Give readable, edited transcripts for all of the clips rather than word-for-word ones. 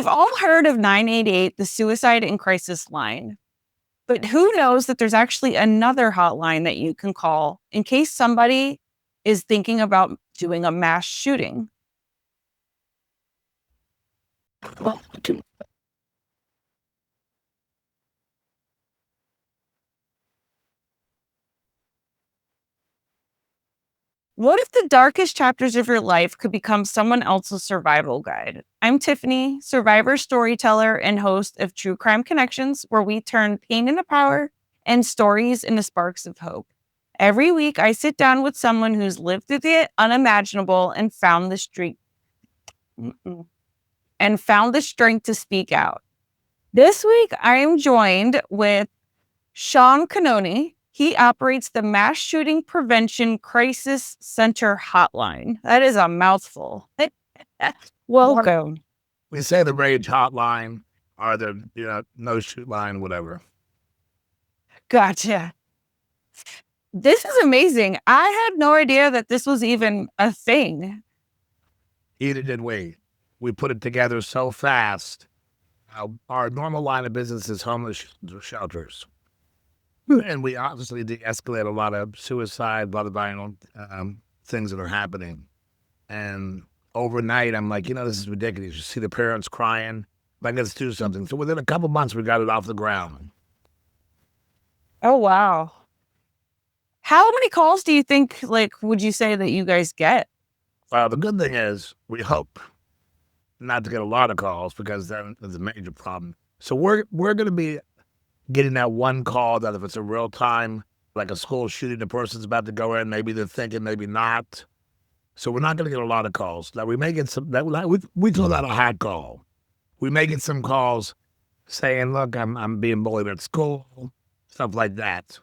We've all heard of 988, the suicide and crisis line. But who knows that there's actually another hotline that you can call in case somebody is thinking about doing a mass shooting? What if the darkest chapters of your life could become someone else's survival guide? I'm Tiffanie, survivor storyteller and host of True Crime Connections, where we turn pain into power and stories into sparks of hope. Every week, I sit down with someone who's lived through the unimaginable and found the strength to speak out. This week, I am joined with Sean Cononie. He operates the Mass Shooting Prevention Crisis Center Hotline. That is a mouthful. Welcome. We say the Rage Hotline or the no shoot line, whatever. Gotcha. This is amazing. I had no idea that this was even a thing. Either did we. We put it together so fast. Our normal line of business is homeless shelters. And we obviously de-escalate a lot of suicide, a lot of violent things that are happening. And overnight, I'm like, this is ridiculous. You see the parents crying, like, let's do something. So within a couple months, we got it off the ground. Oh, wow. How many calls do you think, would you say that you guys get? Well, the good thing is we hope not to get a lot of calls because that is a major problem. So we're going to be getting that one call that if it's a real time, like a school shooting, the person's about to go in, maybe they're thinking, maybe not. So we're not going to get a lot of calls. Now we may get some, we call that a hot call. We may get some calls saying, look, I'm being bullied at school, stuff like that.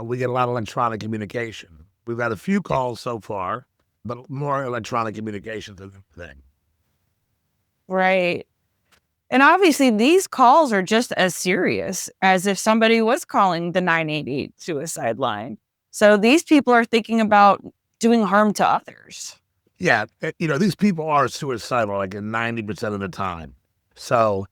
We get a lot of electronic communication. We've had a few calls so far, but more electronic communication than anything. Right. And obviously, these calls are just as serious as if somebody was calling the 988 suicide line. So these people are thinking about doing harm to others. Yeah. These people are suicidal like 90% of the time. So,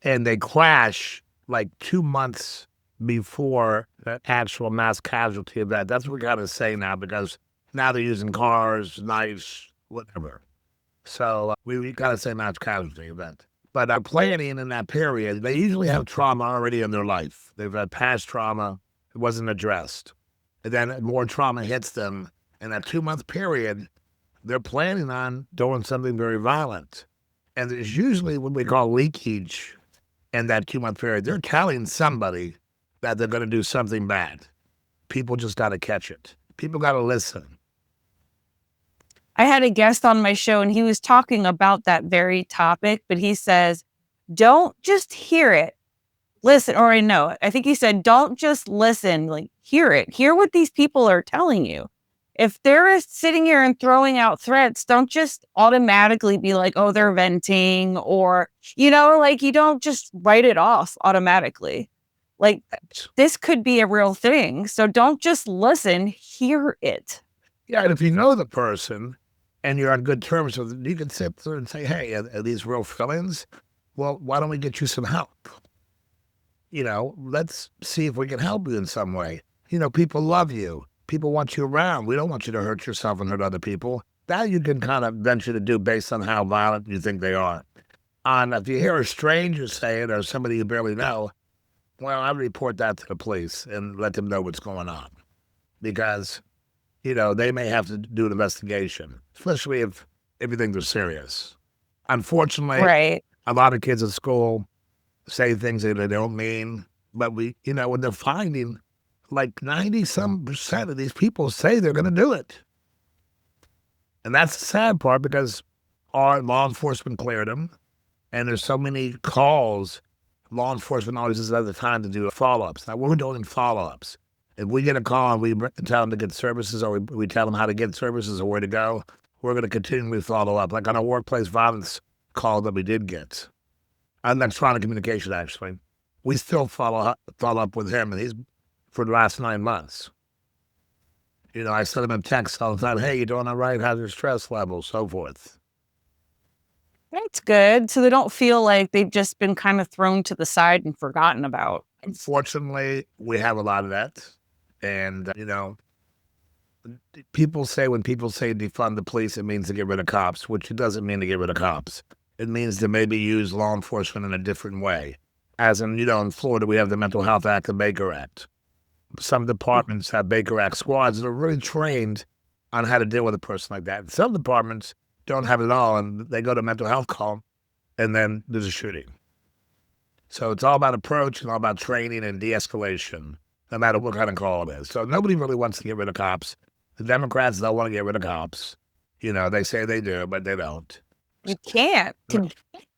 and they crash like 2 months before the actual mass casualty event. That's what we got to say now, because now they're using cars, knives, whatever. So we got to say mass casualty event. But planning in that period, they usually have trauma already in their life. They've had past trauma. It wasn't addressed. And then more trauma hits them. In that 2-month period, they're planning on doing something very violent. And there's usually what we call leakage in that 2-month period. They're telling somebody that they're going to do something bad. People just got to catch it. People got to listen. I had a guest on my show and he was talking about that very topic, but he says, don't just hear it, listen, or I think he said, don't just listen, hear it. Hear what these people are telling you. If they're sitting here and throwing out threats, don't just automatically be like, oh, they're venting, or, you don't just write it off automatically. This could be a real thing. So don't just listen, hear it. Yeah, and if you know the person and you're on good terms with them, you can sit there and say, hey, are these real feelings? Well, why don't we get you some help? Let's see if we can help you in some way. People love you. People want you around. We don't want you to hurt yourself and hurt other people. That you can kind of venture to do based on how violent you think they are. And if you hear a stranger say it or somebody you barely know, well, I report that to the police and let them know what's going on. Because they may have to do an investigation, especially if everything is serious. Unfortunately, right. A lot of kids at school say things that they don't mean, but when they're finding like 90% of these people say they're going to do it. And that's the sad part, because our law enforcement cleared them, and there's so many calls. Law enforcement always has the time to do follow-ups. Now, we're doing follow-ups. If we get a call and we tell them to get services, or we tell them how to get services or where to go, we're going to continually follow up. Like on a workplace violence call that we did get, on electronic communication, actually, we still follow up with him, and he's for the last 9 months. I send him a text all the time, hey, you doing all right? How's your stress level? So forth. That's good. So they don't feel like they've just been kind of thrown to the side and forgotten about. Unfortunately, we have a lot of that. And, when people say defund the police, it means to get rid of cops, which it doesn't mean to get rid of cops. It means to maybe use law enforcement in a different way. As in, in Florida, we have the Mental Health Act, the Baker Act. Some departments have Baker Act squads that are really trained on how to deal with a person like that. And some departments don't have it at all, and they go to mental health call, and then there's a shooting. So it's all about approach and all about training and de-escalation, no matter what kind of call it is. So nobody really wants to get rid of cops. The Democrats don't want to get rid of cops. They say they do, but they don't. You can't.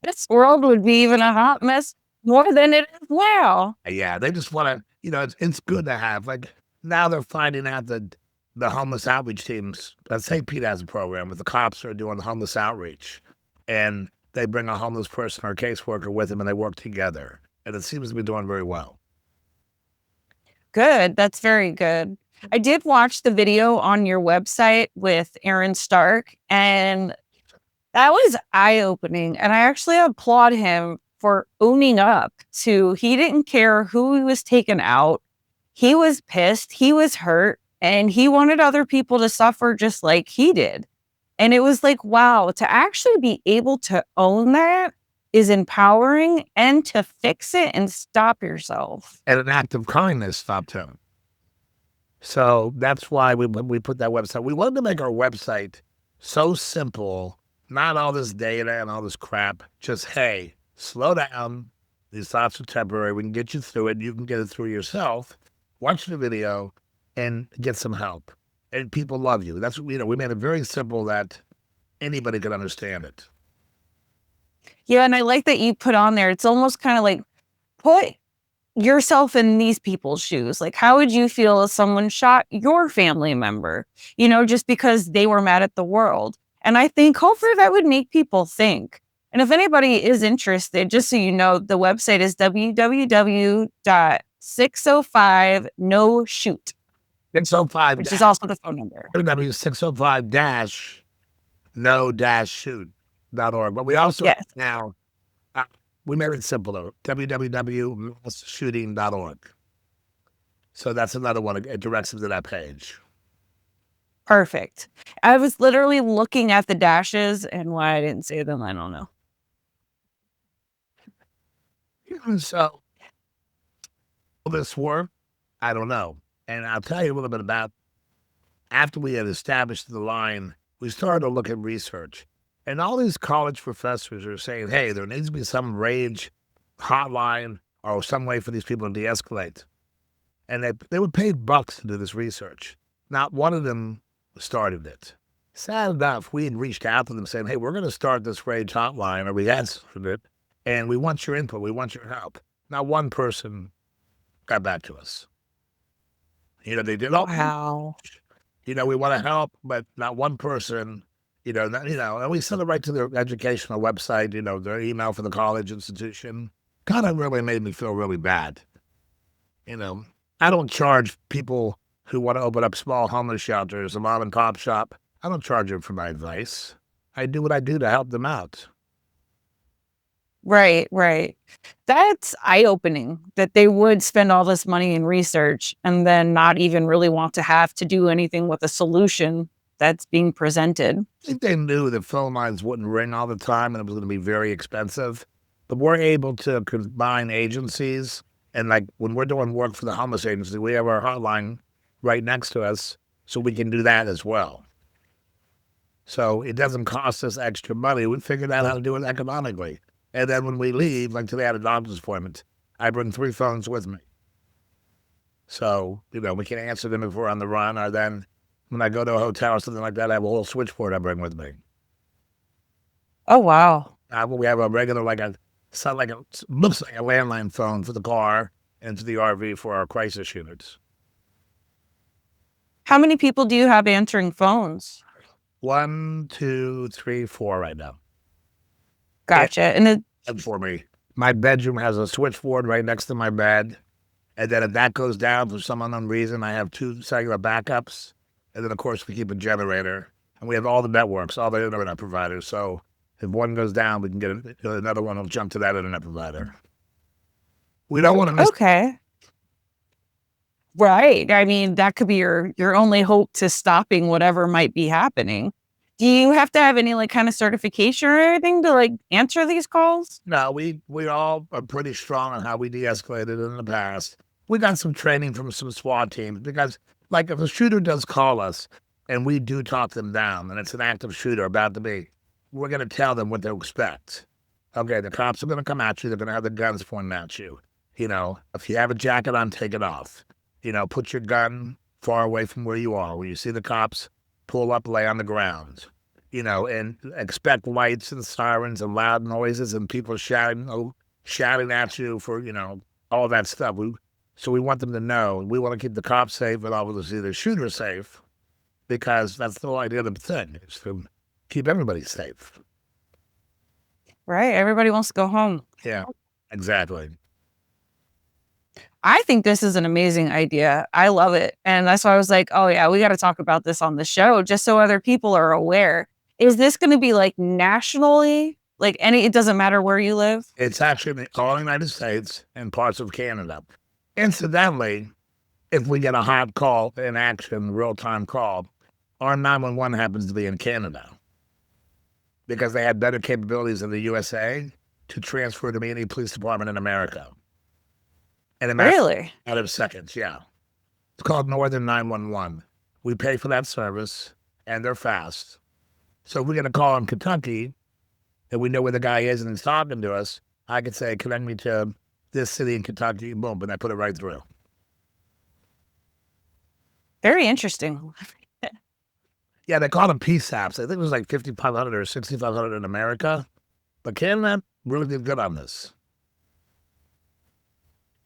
This world would be even a hot mess more than it is now. Yeah, they just want to, it's good to have. Like, now they're finding out that the homeless outreach teams, St. Pete has a program, but the cops are doing homeless outreach. And they bring a homeless person or a caseworker with them, and they work together. And it seems to be doing very well. Good. That's very good. I did watch the video on your website with Aaron Stark, and that was eye-opening. And I actually applaud him for owning up to, he didn't care who he was taking out. He was pissed. He was hurt. And he wanted other people to suffer just like he did. And it was like, wow, to actually be able to own that is empowering, and to fix it and stop yourself. And an act of kindness stopped him. So that's why we put that website. We wanted to make our website so simple, not all this data and all this crap. Just, hey, slow down. These thoughts are temporary. We can get you through it. You can get it through yourself. Watch the video and get some help. And people love you. That's, we made it very simple that anybody could understand it. Yeah, and I like that you put on there, it's almost kind of like, put yourself in these people's shoes. Like, how would you feel if someone shot your family member, just because they were mad at the world? And I think hopefully that would make people think. And if anybody is interested, just so you know, the website is www.605-NO-SHOOT. 605, which is also the phone number. www.605-no-shoot.org. But we also now, we made it simpler, www.massshooting.org. So that's another one. It directs them to that page. Perfect. I was literally looking at the dashes, and why I didn't say them, I don't know. So, will this work? I don't know. And I'll tell you a little bit about, after we had established the line, we started to look at research. And all these college professors are saying, hey, there needs to be some rage hotline or some way for these people to de-escalate. And they would pay bucks to do this research. Not one of them started it. Sad enough, we had reached out to them saying, hey, we're going to start this rage hotline, or we had started it, and we want your input, we want your help. Not one person got back to us. They did all. Wow. We want to help, but not one person, and we sent it right to their educational website, their email for the college institution. Kind of really made me feel really bad. I don't charge people who want to open up small homeless shelters, a mom and pop shop. I don't charge them for my advice. I do what I do to help them out. Right. That's eye-opening that they would spend all this money in research and then not even really want to have to do anything with a solution that's being presented. I think they knew that phone lines wouldn't ring all the time and it was going to be very expensive. But we're able to combine agencies. And like when we're doing work for the homeless agency, we have our hotline right next to us, so we can do that as well. So it doesn't cost us extra money. We figured out how to do it economically. And then when we leave, like today at a doctor's appointment, I bring 3 phones with me. So, we can answer them if we're on the run, or then when I go to a hotel or something like that, I have a whole switchboard I bring with me. Oh, wow. We have a regular, looks like a landline phone for the car and for the RV for our crisis units. How many people do you have answering phones? 1, 2, 3, 4 right now. Gotcha. And for me, my bedroom has a switchboard right next to my bed. And then if that goes down for some unknown reason, I have 2 cellular backups. And then, of course, we keep a generator. And we have all the networks, all the internet providers. So If one goes down, we can get another one will jump to that internet provider. We don't want to miss. Okay. Right. I mean, that could be your only hope to stopping whatever might be happening. Do you have to have any like kind of certification or anything to like answer these calls? No, we all are pretty strong on how we de-escalated in the past. We got some training from some SWAT teams because, like, if a shooter does call us and we do talk them down, and it's an active shooter about to be, we're going to tell them what to expect. Okay, the cops are going to come at you. They're going to have the guns pointing at you. You know, if you have a jacket on, take it off. You know, put your gun far away from where you are. When you see the cops, pull up, lay on the ground. You know, and expect lights and sirens and loud noises and people shouting at you for, you know, all that stuff. So we want them to know. We want to keep the cops safe and obviously the shooter safe, because that's the whole idea of the thing, is to keep everybody safe. Right. Everybody wants to go home. Yeah, exactly. I think this is an amazing idea. I love it. And that's why I was like, oh, yeah, we got to talk about this on the show just so other people are aware. Is this going to be like nationally? Like it doesn't matter where you live? It's actually in all the United States and parts of Canada. Incidentally, if we get a hot call in action, real-time call, our 911 happens to be in Canada because they had better capabilities in the USA to transfer to any police department in America. And Really? Out of seconds, yeah. It's called Northern 911. We pay for that service, and they're fast. So if we get a call in Kentucky, and we know where the guy is and he's talking to us, I could say, connect me to this city in Kentucky, boom, and I put it right through. Very interesting. Yeah, they call them PSAPs. I think it was like 5,500 or 6,500 in America. But Canada really did good on this.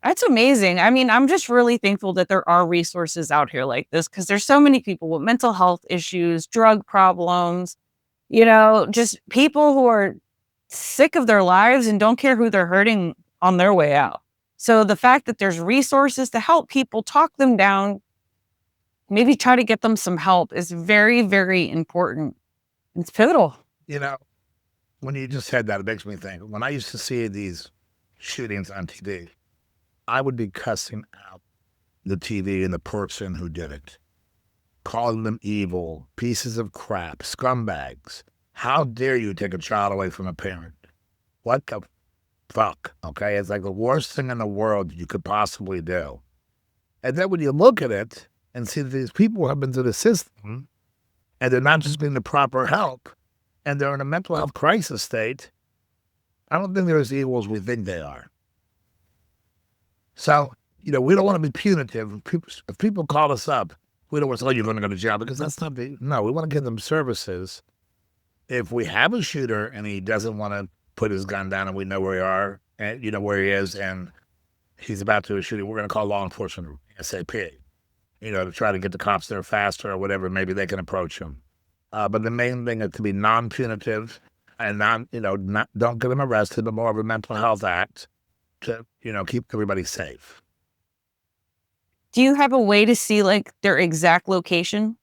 That's amazing. I mean, I'm just really thankful that there are resources out here like this because there's so many people with mental health issues, drug problems, you know, just people who are sick of their lives and don't care who they're hurting on their way out. So the fact that there's resources to help people talk them down, maybe try to get them some help is very, very important. It's pivotal. You know, when you just said that, it makes me think. When I used to see these shootings on TV, I would be cussing out the TV and the person who did it, calling them evil, pieces of crap, scumbags. How dare you take a child away from a parent? What the fuck? Okay, it's like the worst thing in the world you could possibly do. And then when you look at it and see that these people have been to the system and they're not just getting the proper help and they're in a mental health crisis state, I don't think they're as evil as we think they are. So, you know, we don't want to be punitive. If people call us up, we don't want to say, oh, you're going to go to jail, because that's not no, we want to give them services. If we have a shooter and he doesn't want to put his gun down and we know where we are and you know where he is and he's about to shoot, we're going to call law enforcement ASAP, you know, to try to get the cops there faster or whatever. Maybe they can approach him. But the main thing is to be non-punitive and don't get them arrested, but more of a mental health act to, you know, keep everybody safe. Do you have a way to see like their exact location?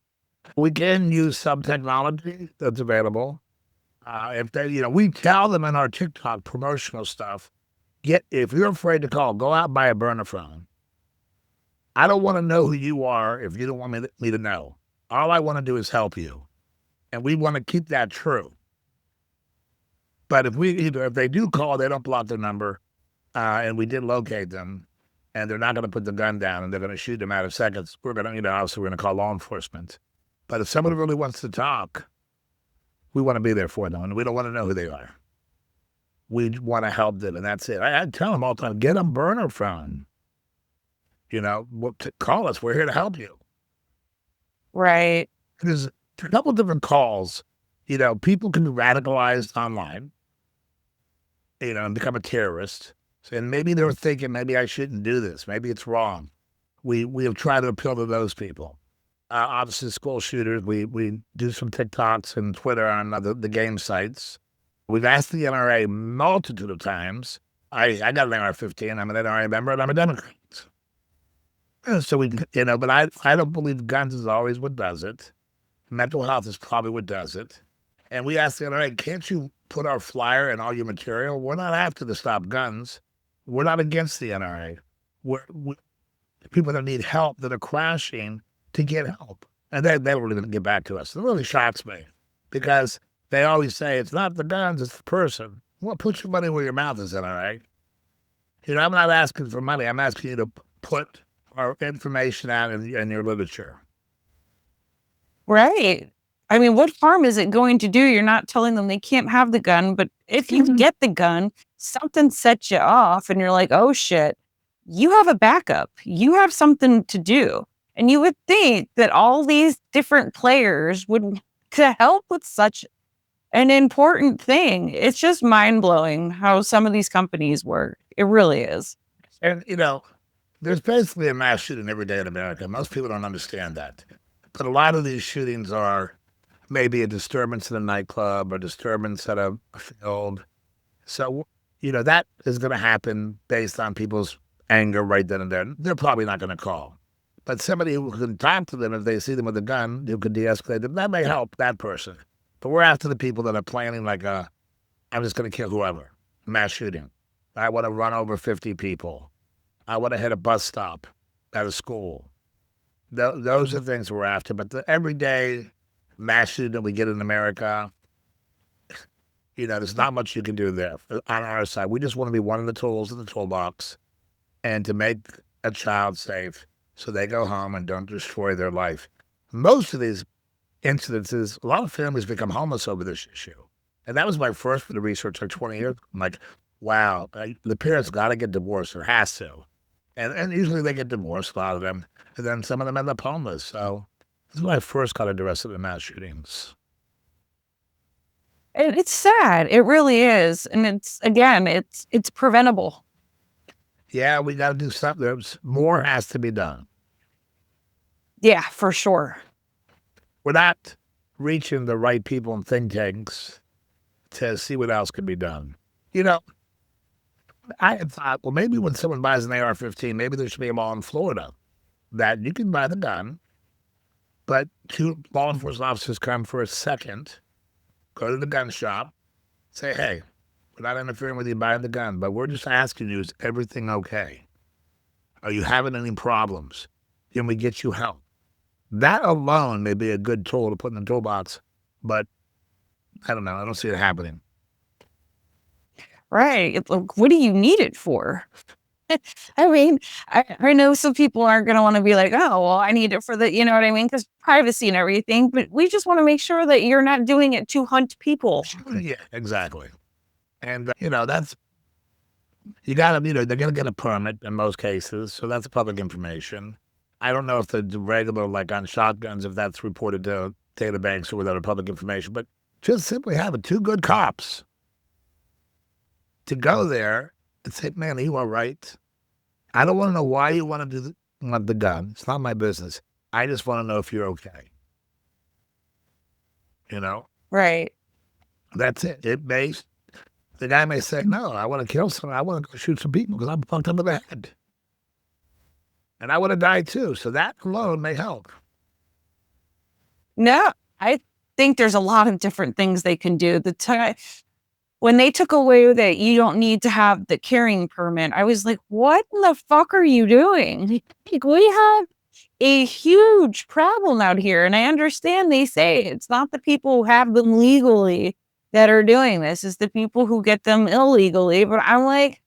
We can use some technology that's available. If they, you know, we tell them in our TikTok promotional stuff, if you're afraid to call, go out and buy a burner phone. I don't want to know who you are if you don't want me to know. All I want to do is help you. And we want to keep that true. But if they do call, they don't block their number, and we did locate them, and they're not going to put the gun down and they're going to shoot them out of seconds, we're going to, you know, obviously we're going to call law enforcement. But if somebody really wants to talk, we want to be there for them, and we don't want to know who they are. We want to help them, and that's it. I tell them all the time, get a burner phone. You know, call us. We're here to help you. Right. There's a couple different calls. You know, people can be radicalized online, you know, and become a terrorist. And maybe they're thinking, maybe I shouldn't do this. Maybe it's wrong. We'll try to appeal to those people. Obviously, school shooters, we do some TikToks and Twitter on the game sites. We've asked the NRA a multitude of times. I got an NRA-15. I'm an NRA member, and I'm a Democrat. So but I don't believe guns is always what does it. Mental health is probably what does it. And we asked the NRA, can't you put our flyer and all your material? We're not after to stop guns. We're not against the NRA. We're people that need help that are crashing to get help. And they really didn't get back to us. It really shocks me because they always say it's not the guns, it's the person. Well, put your money where your mouth is, NRA. I'm not asking for money. I'm asking you to put our information out in your literature. Right. I mean, what harm is it going to do? You're not telling them they can't have the gun, but if you get the gun, something sets you off and you're like, oh shit, you have a backup. You have something to do. And you would think that all these different players would to help with such an important thing. It's just mind blowing how some of these companies work. It really is. And, there's basically a mass shooting every day in America. Most people don't understand that. But a lot of these shootings are maybe a disturbance in a nightclub or disturbance at a field. So, that is going to happen based on people's anger right then and there. They're probably not going to call. But somebody who can talk to them if they see them with a gun, who could de-escalate them, that may help that person. But we're after the people that are planning like I'm just going to kill whoever, mass shooting. I want to run over 50 people. I want to hit a bus stop at a school. Those are things we're after. But the everyday mass shooting that we get in America, there's not much you can do there on our side. We just want to be one of the tools in the toolbox and to make a child safe so they go home and don't destroy their life. Most of these incidences, a lot of families become homeless over this issue. And that was my first bit of research like 20 years. I'm like, wow, the parents got to get divorced or has to. And usually they get divorced, a lot of them. And then some of them end up homeless. So this is when I first got interested in mass shootings. And it's sad. It really is. And it's preventable. Yeah, we got to do something. More has to be done. Yeah, for sure. We're not reaching the right people in think tanks to see what else could be done. I had thought, well, maybe when someone buys an AR-15, maybe there should be a law in Florida that you can buy the gun, but 2 law enforcement officers come for a second, go to the gun shop, say, hey, we're not interfering with you buying the gun, but we're just asking you, is everything okay? Are you having any problems? Can we get you help? That alone may be a good tool to put in the toolbox, but I don't know. I don't see it happening. Right. What do you need it for? I mean, I know some people aren't going to want to be like, oh, well, I need it for the, you know what I mean? Because privacy and everything. But we just want to make sure that you're not doing it to hunt people. Yeah, exactly. And, that's, you got to, they're going to get a permit in most cases. So that's public information. I don't know if the regular, like on shotguns, if that's reported to data banks or without public information, but just simply having 2 good cops to go there and say, man, are you all right? I don't want to know why you want to want the gun. It's not my business. I just want to know if you're okay. Right. That's it. The guy may say, no, I want to kill someone. I want to go shoot some people because I'm fucked under the head. And I would have died too. So that alone may help. No, I think there's a lot of different things they can do. When they took away that you don't need to have the carrying permit, I was like, what in the fuck are you doing? Like, we have a huge problem out here. And I understand they say it's not the people who have them legally that are doing this, it's the people who get them illegally. But I'm like,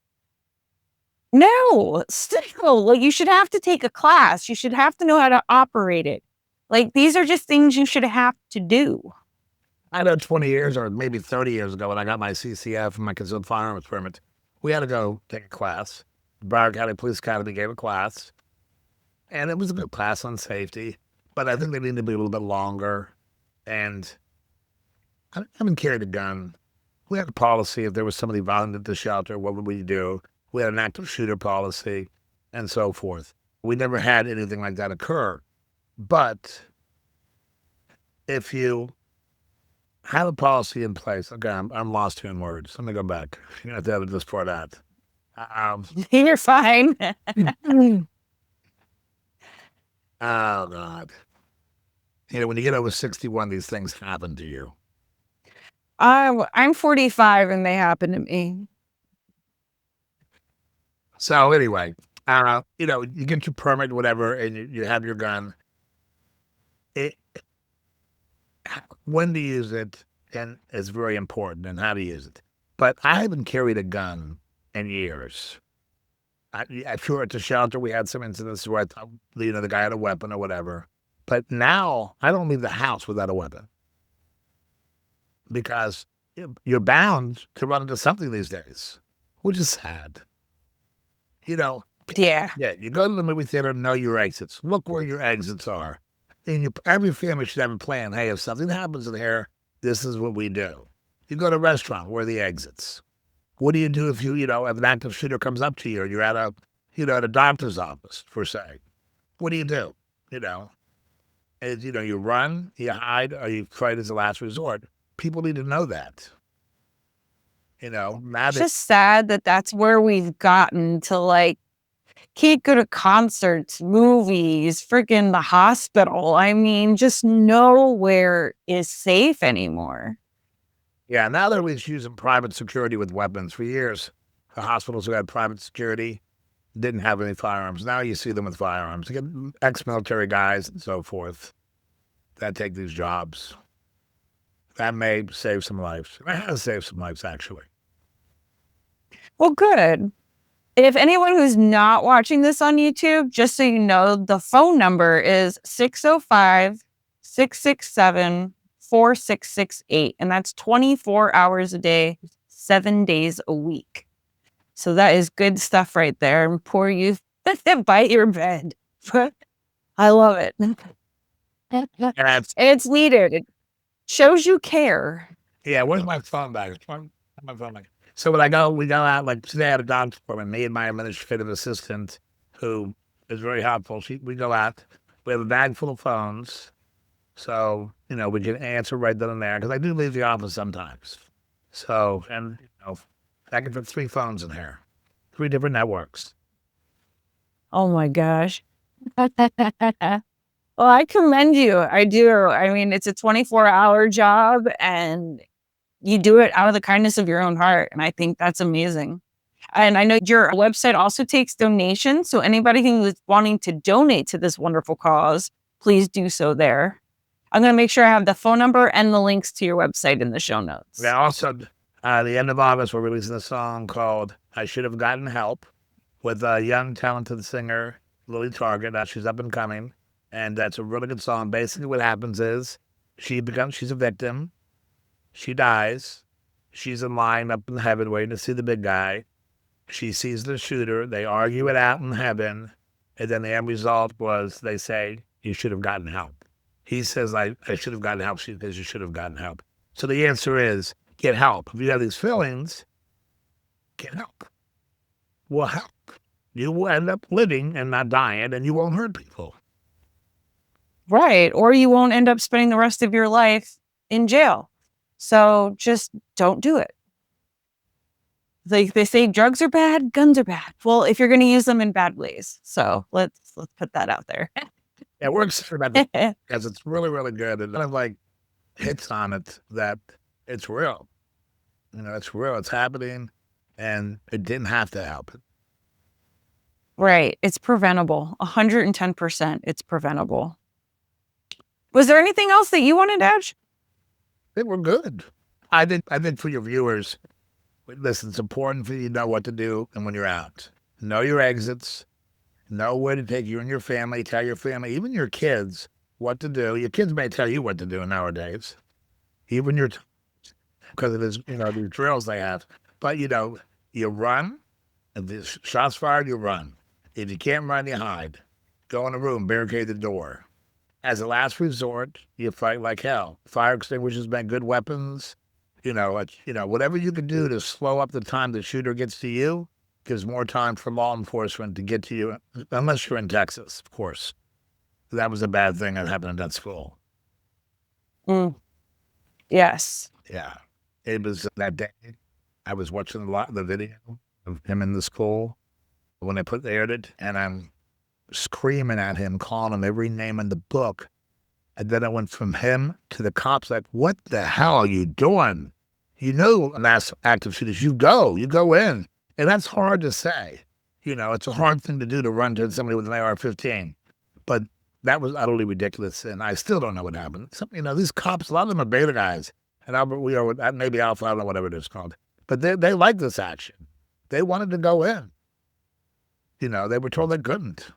no, still, like, you should have to take a class. You should have to know how to operate it. Like, these are just things you should have to do. I know 20 years or maybe 30 years ago when I got my CCF, my concealed firearms permit, we had to go take a class. Broward County Police Academy gave a class. And it was a good class on safety, but I think they need to be a little bit longer. And I haven't carried a gun. We had a policy if there was somebody violent at the shelter, what would we do? We had an active shooter policy and so forth. We never had anything like that occur. But if you have a policy in place, okay, I'm lost here in words. Let me go back. You're going to have to edit this part out. You're fine. Oh, God. When you get over 61, these things happen to you. I'm 45 and they happened to me. So anyway, you get your permit, whatever, and you have your gun. It, when to use it, and it's very important, and how to use it. But I haven't carried a gun in years. I'm sure at the shelter we had some incidents where I thought, the guy had a weapon or whatever. But now I don't leave the house without a weapon because you're bound to run into something these days, which is sad. You know, Yeah. yeah, you go to the movie theater, know your exits. Look where your exits are. And every family should have a plan. Hey, if something happens in here, this is what we do. You go to a restaurant, where are the exits? What do you do if if an active shooter comes up to you or you're at at a doctor's office, per se? What do you do? You run, you hide, or you fight as a last resort. People need to know that. It's just sad that that's where we've gotten to, like, can't go to concerts, movies, freaking the hospital. I mean, just nowhere is safe anymore. Yeah, now that we're using private security with weapons for years, the hospitals who had private security didn't have any firearms. Now you see them with firearms. You get ex-military guys and so forth that take these jobs. That may save some lives. It has saved some lives, actually. Well, good. If anyone who's not watching this on YouTube, just so you know, the phone number is 605-667-4668. And that's 24 hours a day, 7 days a week. So that is good stuff right there. And poor youth by your bed. I love it. It's needed. It shows you care. Yeah, where's my phone bag? My phone bag. So when we go out, like today I had a doctor's appointment, me and my administrative assistant, who is very helpful. We go out, we have a bag full of phones. So, we can answer right then and there, because I do leave the office sometimes. So, and, I can put 3 phones in here, 3 different networks. Oh my gosh. Well, I commend you. I do. I mean, it's a 24-hour job and you do it out of the kindness of your own heart. And I think that's amazing. And I know your website also takes donations. So anybody who is wanting to donate to this wonderful cause, please do so there. I'm going to make sure I have the phone number and the links to your website in the show notes. Yeah, also, the end of August, we're releasing a song called I Should Have Gotten Help with a young, talented singer, Lily Target. She's up and coming. And that's a really good song. Basically, what happens is she's a victim. She dies. She's in line up in heaven waiting to see the big guy. She sees the shooter. They argue it out in heaven. And then the end result was they say, you should have gotten help. He says, I should have gotten help. She says, you should have gotten help. So the answer is, get help. If you have these feelings, get help. Well, help. You will end up living and not dying, and you won't hurt people. Right. Or you won't end up spending the rest of your life in jail. So just don't do it. Like they say, drugs are bad, guns are bad. Well, if you're going to use them in bad ways. So let's put that out there. Yeah, we're excited about it because it's really, really good. And kind of like hits on it that it's real. It's real. It's happening, and it didn't have to happen. Right. It's preventable. 110%. It's preventable. Was there anything else that you wanted to add? I think we're good. I think for your viewers, listen, it's important for you to know what to do and when you're out. Know your exits. Know where to take you and your family. Tell your family, even your kids, what to do. Your kids may tell you what to do nowadays. Even because of this, these drills they have. But, you run. If there's shots fired, you run. If you can't run, you hide. Go in a room, barricade the door. As a last resort, you fight like hell. Fire extinguishers make good weapons. Whatever you can do to slow up the time the shooter gets to you gives more time for law enforcement to get to you, unless you're in Texas, of course. That was a bad thing that happened at that school. Yes. Yeah. It was that day. I was watching the video of him in the school when they aired it, and I'm screaming at him, calling him every name in the book. And then I went from him to the cops, like, what the hell are you doing? you know, mass active shooters, you go in. And that's hard to say. You know, it's a hard thing to do, to run to somebody with an AR-15. But that was utterly ridiculous, and I still don't know what happened. You know, these cops, a lot of them are beta guys, and maybe alpha, I don't know, whatever it is called. But they like this action. They wanted to go in. You know, they were told they couldn't.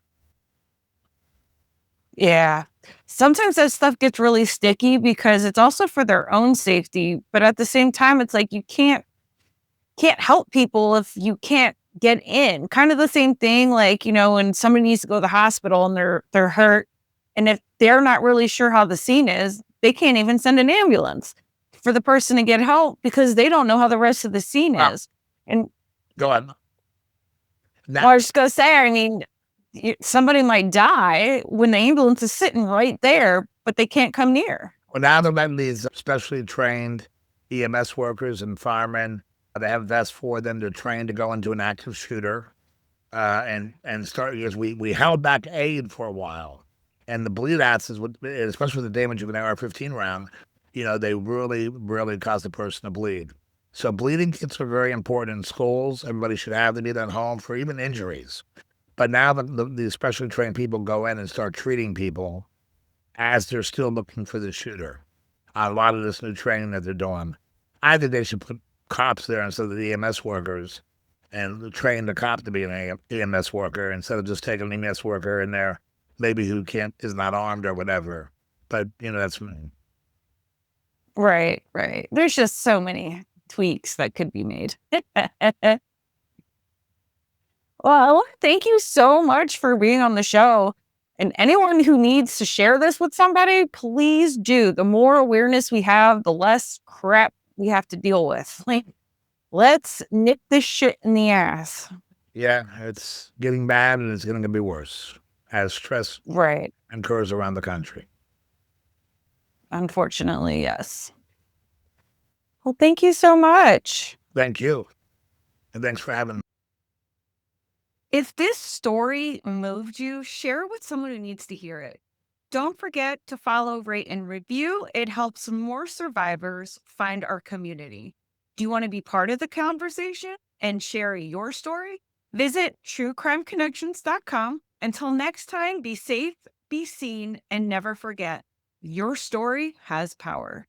Yeah. Sometimes that stuff gets really sticky because it's also for their own safety, but at the same time, it's like you can't help people if you can't get in. Kind of the same thing, like, you know, when somebody needs to go to the hospital and they're hurt, and if they're not really sure how the scene is, they can't even send an ambulance for the person to get help because they don't know how the rest of the scene Wow. is. And Go on. well, I was just gonna say, I mean, somebody might die when the ambulance is sitting right there, but they can't come near. Well, now they're letting these specially trained EMS workers and firemen, they have vests for them. They're trained to go into an active shooter and start, because we held back aid for a while. And the bleed outs is what, especially with the damage of an AR-15 round, you know, they really, really cause the person to bleed. So bleeding kits are very important in schools. Everybody should have them, either at home for even injuries. But now the specially trained people go in and start treating people as they're still looking for the shooter. A lot of this new training that they're doing, I think they should put cops there instead of the EMS workers, and train the cop to be an EMS worker instead of just taking an EMS worker in there, maybe who is not armed or whatever. But, you know, that's me. Right. There's just so many tweaks that could be made. Well, thank you so much for being on the show. And anyone who needs to share this with somebody, please do. The more awareness we have, the less crap we have to deal with. Like, let's nip this shit in the ass. Yeah, it's getting bad, and it's going to be worse as stress occurs around the country. Unfortunately, yes. Well, thank you so much. Thank you. And thanks for having me. If this story moved you, share it with someone who needs to hear it. Don't forget to follow, rate, and review. It helps more survivors find our community. Do you want to be part of the conversation and share your story? Visit truecrimeconnections.com. Until next time, be safe, be seen, and never forget, your story has power.